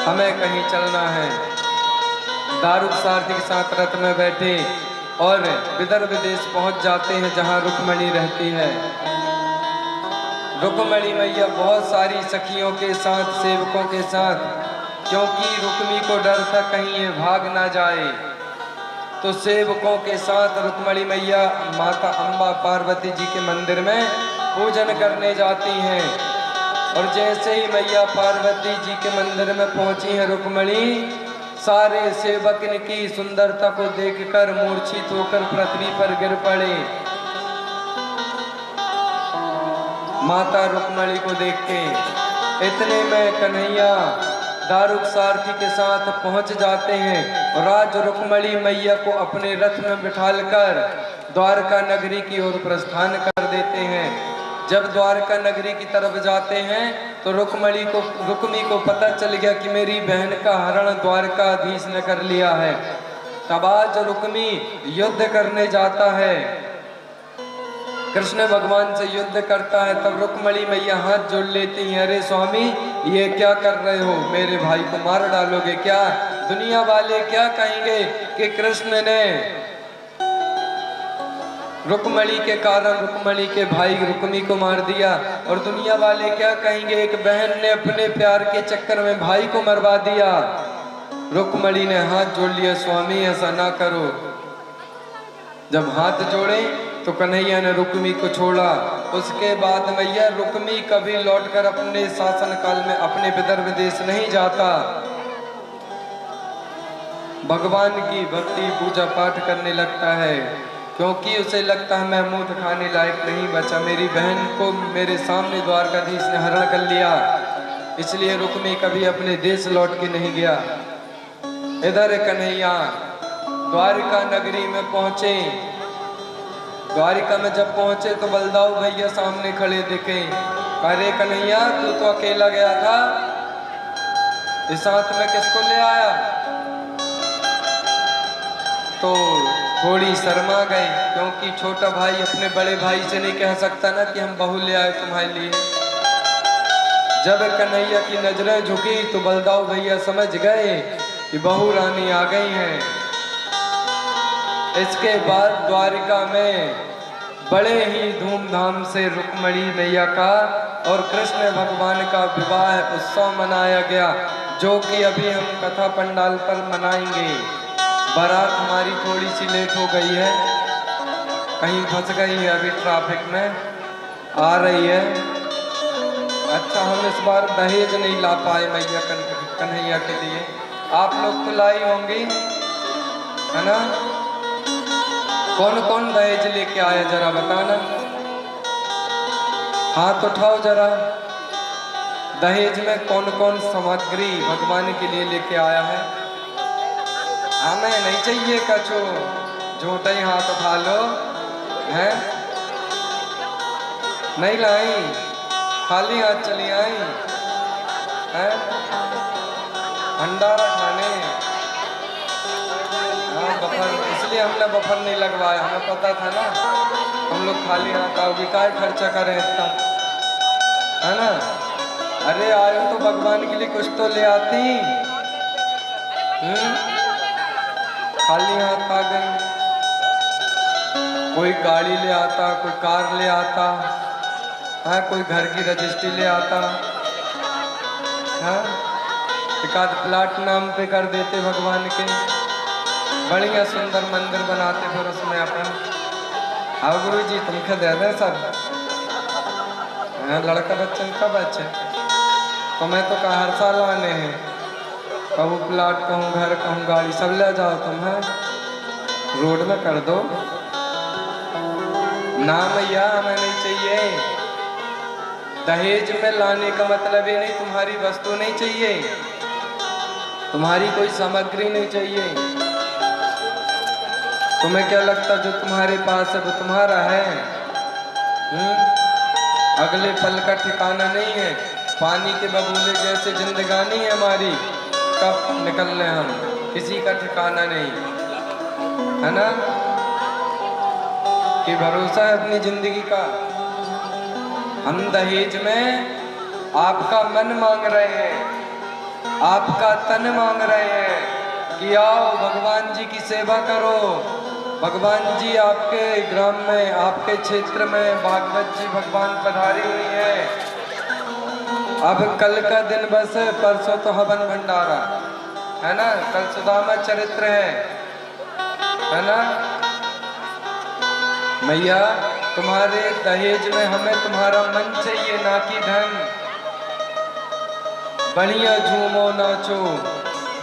हमें कहीं चलना है। दारुक सारथी के साथ रथ में बैठे और विदर्भ देश पहुंच जाते हैं, जहां रुक्मणी रहती है। रुक्मणी मैया बहुत सारी सखियों के साथ, सेवकों के साथ, क्योंकि रुक्मी को डर था कहीं ये भाग ना जाए, तो सेवकों के साथ रुक्मणी मैया माता अम्बा पार्वती जी के मंदिर में पूजन करने जाती हैं। और जैसे ही मैया पार्वती जी के मंदिर में पहुंची है रुक्मणी, सारे सेवक इनकी सुंदरता को देखकर मूर्छित होकर पृथ्वी पर गिर पड़े। माता रुक्मणी को देख के इतने में कन्हैया दारुक सारथी के साथ पहुंच जाते हैं और आज रुक्मणी मैया को अपने रथ में बिठालकर द्वारका नगरी की ओर प्रस्थान कर देते हैं। जब द्वारका नगरी की तरफ जाते हैं तो रुक्मी को पता चल गया कि मेरी बहन का हरण द्वारकाधीश ने कर लिया है। तब आज रुक्मी युद्ध करने जाता है, कृष्ण भगवान से युद्ध करता है। तब रुक्मणी मैया हाथ जोड़ लेती हैं, अरे स्वामी, ये क्या कर रहे हो? मेरे भाई को मार डालोगे क्या? दुनिया वाले क्या कहेंगे कि कृष्ण ने रुक्मणी के कारण रुक्मणी के भाई रुक्मी को मार दिया, और दुनिया वाले क्या कहेंगे, एक बहन ने अपने प्यार के चक्कर में भाई को मरवा दिया। रुक्मणी ने हाथ जोड़ लिया, स्वामी ऐसा ना करो। जब हाथ जोड़े तो कन्हैया ने रुक्मी को छोड़ा। उसके बाद मैया रुक्मी कभी लौटकर अपने शासन काल में अपने विदर्भ देश नहीं जाता। भगवान की भक्ति पूजा पाठ करने लगता है, क्योंकि उसे लगता है मैं मुंह दिखाने लायक नहीं बचा, मेरी बहन को मेरे सामने द्वारकाधीश ने हरण कर लिया, इसलिए रुक्मी कभी अपने देश लौट के नहीं गया। इधर कन्हैया द्वारका नगरी में पहुंचे। द्वारिका में जब पहुंचे तो बलदाऊ भैया सामने खड़े दिखे। अरे कन्हैया, तू तो अकेला गया था, इस साथ में किसको ले आया? तो थोड़ी शर्मा गए, क्योंकि छोटा भाई अपने बड़े भाई से नहीं कह सकता ना कि हम बहू ले आए तुम्हारे लिए। जब कन्हैया की नजरें झुकी तो बलदाऊ भैया समझ गए कि बहू रानी आ गई हैं। इसके बाद द्वारिका में बड़े ही धूमधाम से रुक्मणी मैया का और कृष्ण भगवान का विवाह उत्सव मनाया गया, जो कि अभी हम कथा पंडाल पर मनाएंगे। बारात हमारी थोड़ी सी लेट हो गई है, कहीं फंस गई है, अभी ट्रैफिक में आ रही है। अच्छा, हम इस बार दहेज नहीं ला पाए मैया कन्हैया के लिए, आप लोग तो लाई होंगी, है ना? कौन कौन दहेज लेके आया जरा बताना, हाथ उठाओ जरा। दहेज में कौन कौन सामग्री भगवान के लिए लेके आया है? हमें नहीं चाहिए कछु, झूठा ही हाथ उठा लो, हैं? नहीं लाई, खाली हाथ चली आई हैं? भंडारा खाने। हाँ, बफर, इसलिए हमने बफर नहीं लगवाया, हमें पता था ना हम लोग खाली हाथ आओगे, काय खर्चा करें इतना, है ना? अरे आयो तो भगवान के लिए कुछ तो ले आती, खाली हाथ आ गई। कोई गाड़ी ले आता, कोई कार ले आता, हाँ, कोई घर की रजिस्ट्री ले आता, हाँ, एक आध प्लाट नाम पे कर देते भगवान के, बढ़िया सुंदर मंदिर बनाते फिर उसमें अपन। हाँ गुरु जी, तुमको दे दें सब, हाँ, लड़का बच्चन कब अच्छे, तुम्हें तो कहा हर साल आने हैं, कहूँ प्लाट, कहूँ घर, कहूँ गाड़ी, सब ले जाओ तुम, है रोड में कर दो ना मैया, हमें नहीं चाहिए। दहेज में लाने का मतलब ये नहीं तुम्हारी वस्तु नहीं चाहिए, तुम्हारी कोई सामग्री नहीं चाहिए। तुम्हें क्या लगता जो तुम्हारे पास है वो तुम्हारा है? अगले पल का ठिकाना नहीं है। पानी के बबूले जैसे जिंदगानी है हमारी, कब निकलने हम, किसी का ठिकाना नहीं है ना। कि भरोसा है अपनी जिंदगी का। हम दहेज में आपका मन मांग रहे हैं, आपका तन मांग रहे हैं कि आओ भगवान जी की सेवा करो। भगवान जी आपके ग्राम में, आपके क्षेत्र में भागवत जी भगवान पधारी हुई है। अब कल का दिन बस है, परसों तो हवन भंडारा है ना, कल सुदामा चरित्र है ना। मैया तुम्हारे दहेज में हमें तुम्हारा मन चाहिए, ना कि धन। बढ़िया झूमो नाचो,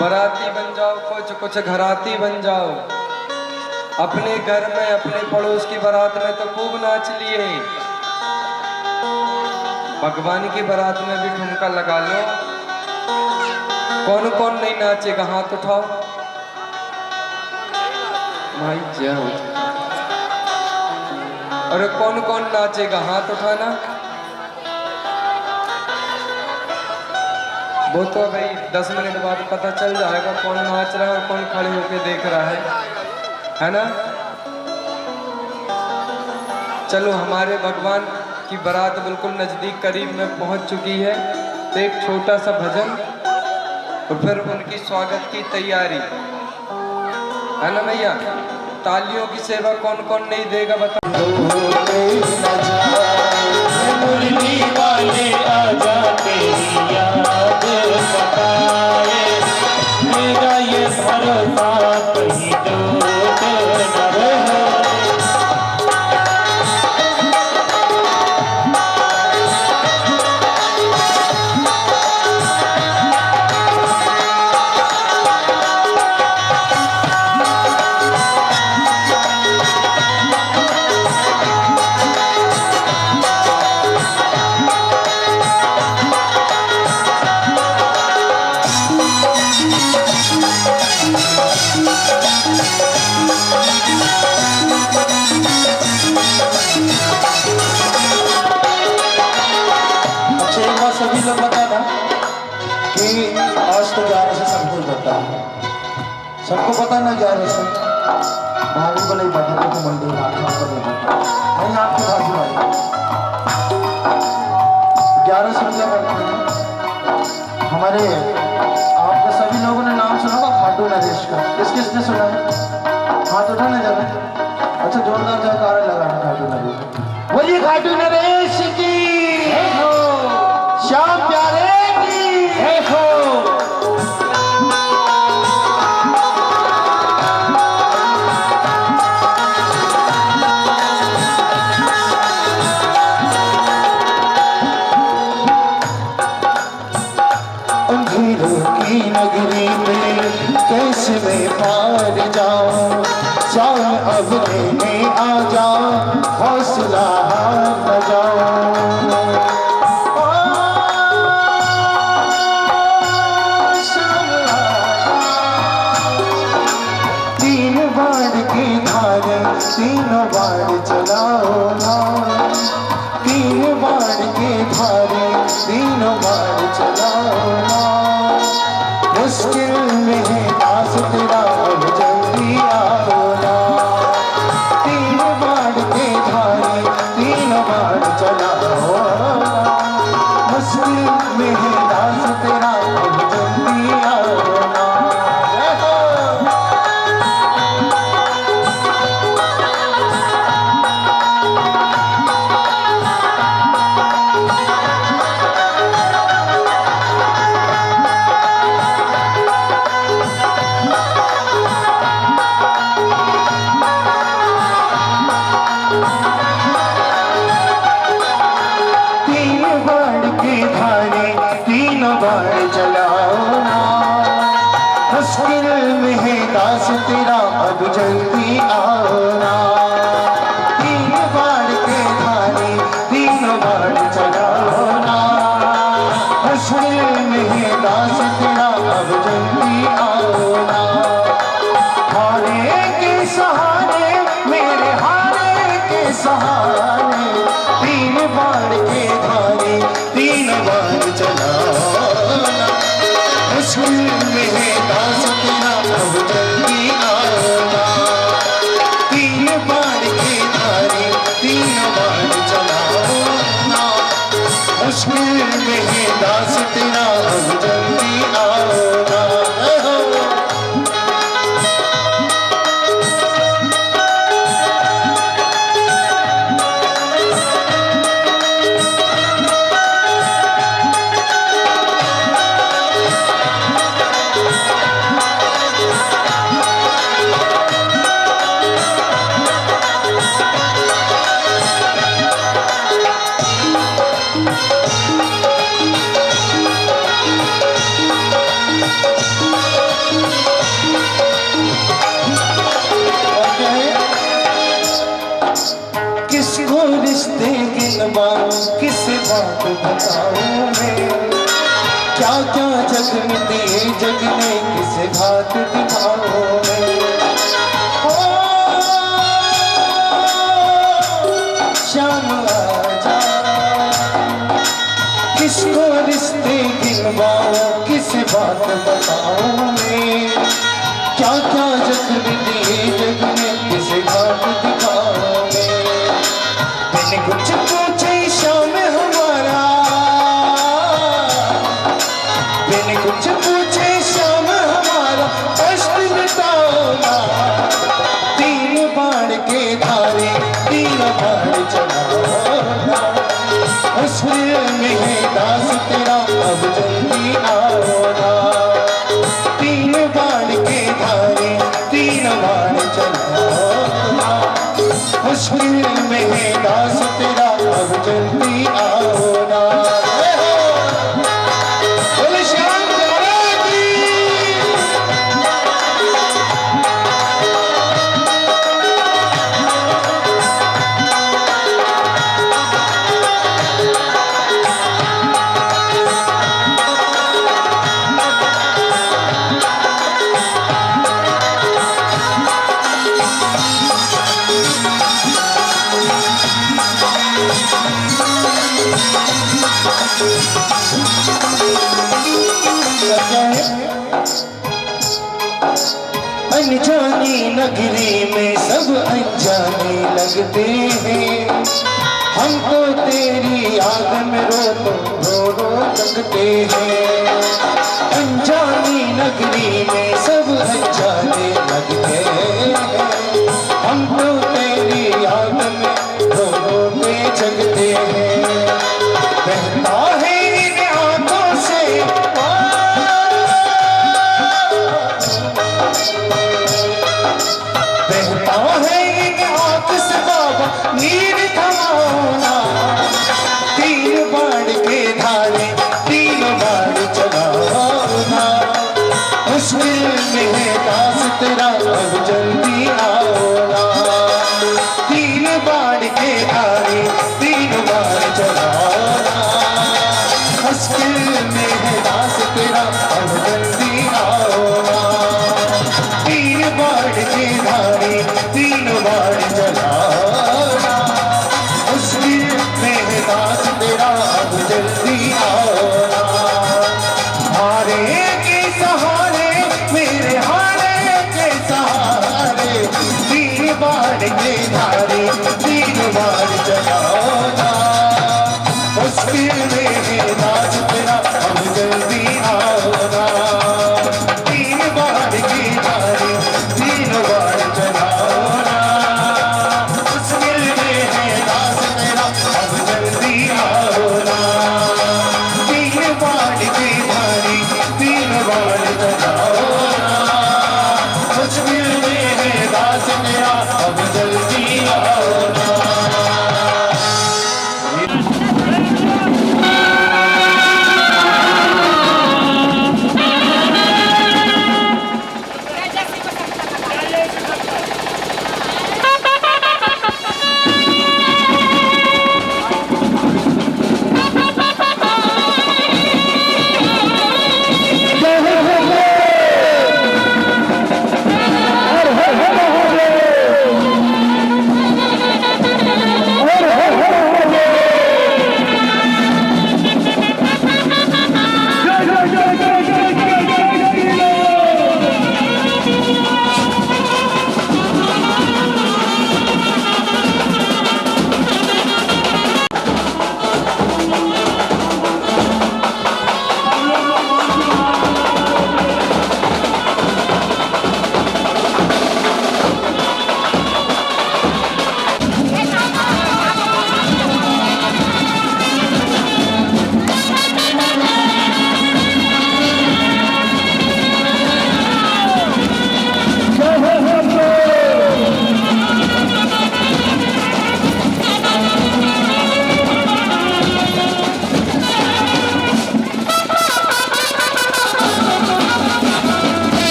बराती बन जाओ, कुछ घराती बन जाओ। अपने घर में अपने पड़ोस की बारात में तो खूब नाच लिए, भगवान की बारात में भी ठुमका लगा लो। कौन कौन नहीं नाचेगा, हाथ उठाओ भाई जय हो। अरे कौन कौन नाचेगा, हाथ उठाना। वो तो भाई 10 मिनट बाद पता चल जाएगा कौन नाच रहा है और कौन खड़े होके देख रहा है ना। चलो हमारे भगवान की बारात बिल्कुल नजदीक करीब में पहुंच चुकी है, तो एक छोटा सा भजन और फिर उनकी स्वागत की तैयारी है ना भैया। तालियों की सेवा कौन कौन नहीं देगा बताओ। वाले आ जाते याद सताए, मेरा ये भरोसा कहीं टूट न रहे। सभी लोग बता था कि आज तो 11 से सब कुछ पता है, सबको पता ना 11 से भाभी को नहीं पता तो मंदिर नहीं आपकी भाभी वाली 11 से क्या करते हैं। हमारे आपके सभी लोगों ने नाम सुना होगा खाटू नरेश का, किस किसने सुना है? हाथ उठाने जरा। अच्छा जोरदार जयकारा लगाना खाटू नरेश। बोलिए खाटू नरेश की, श्याम प्यारे की देखो। अंधेरों की नगरी में कैसे मैं पार जाऊं, शाम अब लेने आ जाओ, हौसला न जाओ। तीनों बार चलाओ ना, 3 बार के धारे तीनों बार चलाओ ना। मुश्किल में है दास तेरा, अब जल्दी आओ ना। 3 बार के धारे तीनों बार चलाओ ना। मुश्किल में है दास तेरा, अब जल्दी आओ ना। मुश्किल में है दास तेरा, अब जल्दी आओ ना। तीन बार के धारी तीन बार चलाओ ना। मुश्किल में है दास तेरा अब जल्दी आओ ना। हारे के सहारे मेरे हारे के सहारे तीन बार के धारी तीन बार चलाओ ना। मुश्किल में है दास तेरा अब जल्दी आओ ना। तीन बार के धारी तीन बार चलाओ ना। मुश्किल में है दास तेरा अब जल्दी आओ ना। किसको रिश्ते गिनवाऊं किस बात बताऊं मैं। क्या क्या जग में दिए जग ने किस घाट दिखाऊं मैं। ओ, शाम आजा किसको रिश्ते गिनवाऊं किस बात बताऊं मैं। क्या क्या जग में दिए जग ने किस घाट दिखाऊं मैं। मैंने कुछ पूछे शाम हमारा मैंने कुछ पूछे शाम हमारा कष्ट मिटाओ ना। तीन बाण के धारे तीन बाण चलाओ ना। मुश्किल में है दास तेरा अब जल्दी आओ ना। तीन बाण के धारे तीन बाण चलाओ ना। मुश्किल में है दास तेरा अब जल्दी आओ ना। बोले श्याम चौराहे की। अनजानी नगरी में सब अनजाने लगते हैं। हम तो तेरी याद में रो लगते हैं। अनजानी नगरी में सब अनजाने लगते हैं। हम तो तेरी याद में रो जगते हैं। बहता है इन आंखों से बहता है इन आंख से बाबा नीर थमाना। तीन बाण के धारे तीन बाण चलाओ ना। मुश्किल में है दास तेरा अब जल्दी आओ ना। तीन बाण के धारे तीन बाण चलाओ ना। मुश्किल में है दास तेरा अब जल्दी आओ ना। तीन बाण के धारे तीन बाण चलाओ ना। मुश्किल में है दास तेरा अब जल्दी आओ ना। हारे के सहारे मेरे हारे के सहारे तीन बाण के धारे तीन बाण चलाओ ना। मुश्किल में है दास तेरा अब जल्दी आओ ना। तीन बाण की धारे तीन बाण चलाओ ना। मुश्किल में है दास तेरा अब जल्दी आओ ना। तीन बाण की धारे तीन बाण चलाओ ना। मुश्किल में है दास तेरा अब जल्दी आओ ना।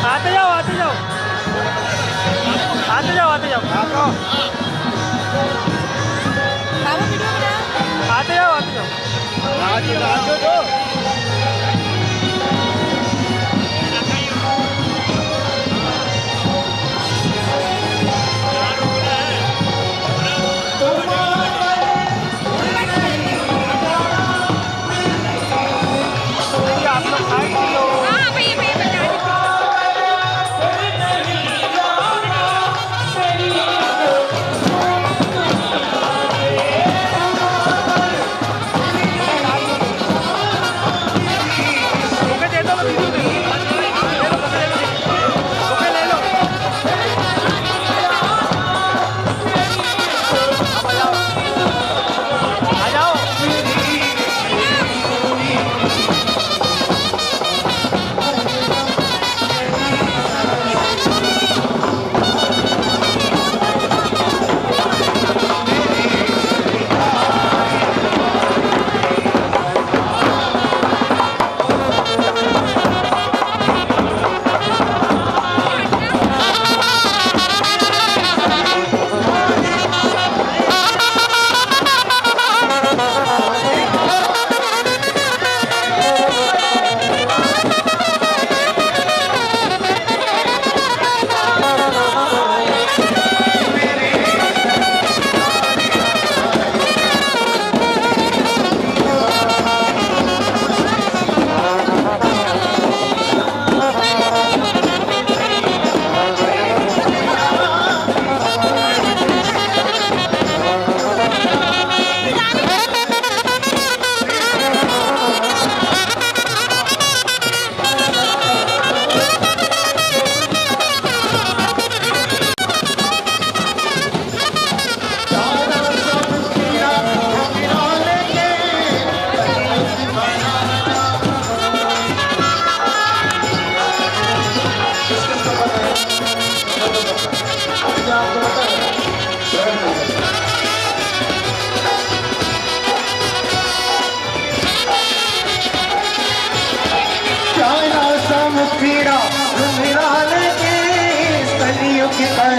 आते जाओ आते जाओ आते जाओ आते जाओ आते जाओ आते जाओ आप लोग साइड लो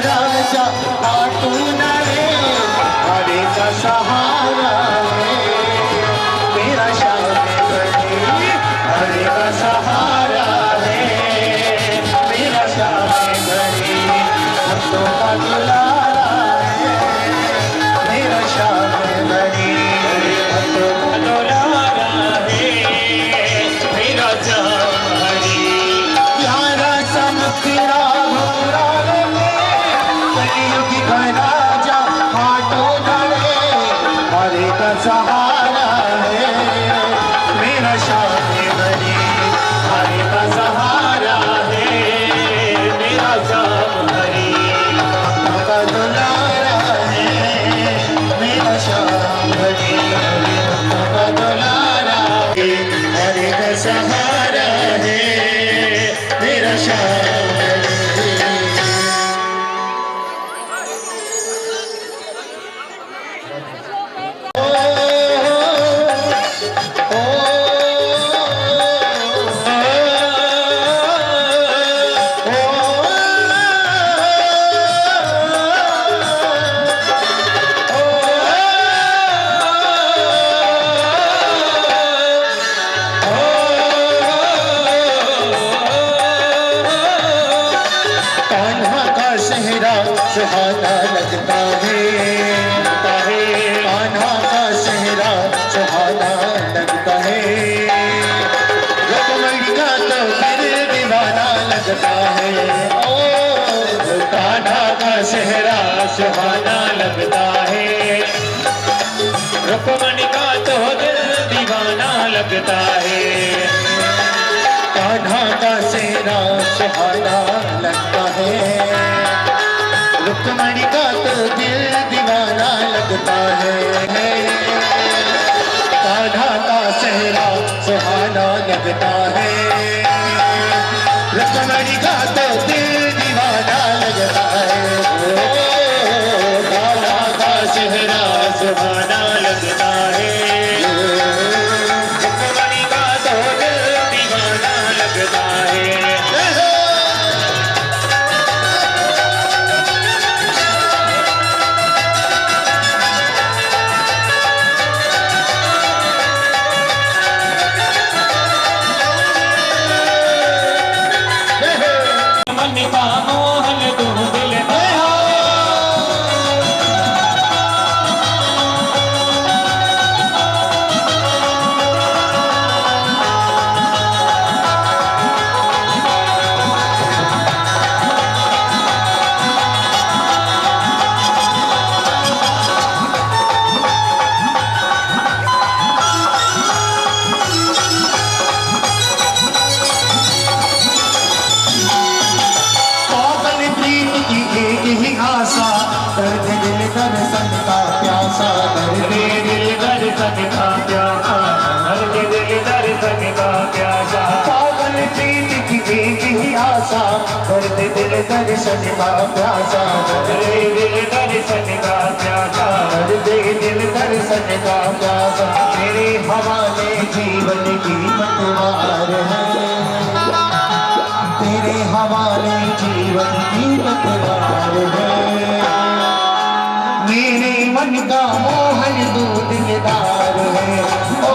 राजा तू न रे हरे का सहारा है मेरा श्याम बने हरे का सहारा है मेरा श्याम बने भक्तों का दुलारा है मेरा श्याम बने भक्तों का दुलारा है मेरा श्याम बने प्यारा समुखरा राजा हाथों धरे हरे का सहारा है मेरा श्याम बने हरे का सहारा है मेरा श्याम बने भक्तों का दुलारा है मेरा श्याम बने भक्तों का दुलारा है हरे का सहारा है मेरा श्याम सुहाना लगता है कान्हा का सेहरा सुहाना लगता है रुक्मणी का तो फिर दीवाना लगता है ओ कान्हा का सेहरा सुहाना लगता है रुक्मणी का तो दिल दीवाना लगता है कान्हा का सेहरा सुहाना लगता है रुक्मणी का तो दिल दीवाना लगता है कान्हा का सेहरा सुहाना लगता है रुक्मणी का तो दिल मन का मोहन तू दिलदार दर्द दिल दर्शन का प्यासा दर्द दिल दर्शन का प्यासा दर्द दिल दर्शन का प्यासा पागल प्रीत की एक ही आशा दर्द दिल दर्शन का प्यासा दर्द दिल दर्शन का प्यासा दर्द दिल दर्शन का प्यासा तेरे हवाले जीवन की पतवार है तेरे हवाले जीवन की पतवार है मेरे मन का मोहन तू दिलदार है ओ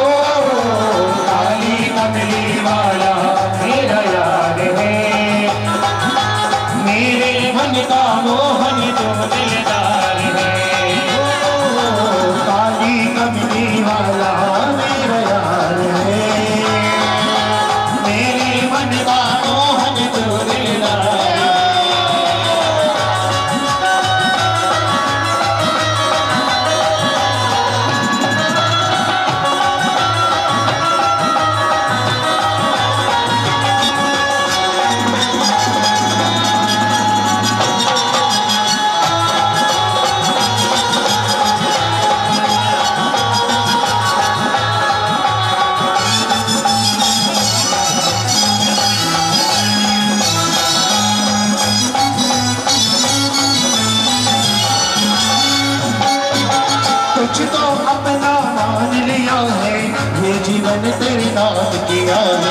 काली कमली वाला मेरा यार है मेरे मन का मोहन तुम दिलदार है ओ काली कमली वाला मेरा यार है मेरे मन का मोहन तू दिलदार है कुछ तो अपना मान लिया है ये जीवन तेरे नाम किया है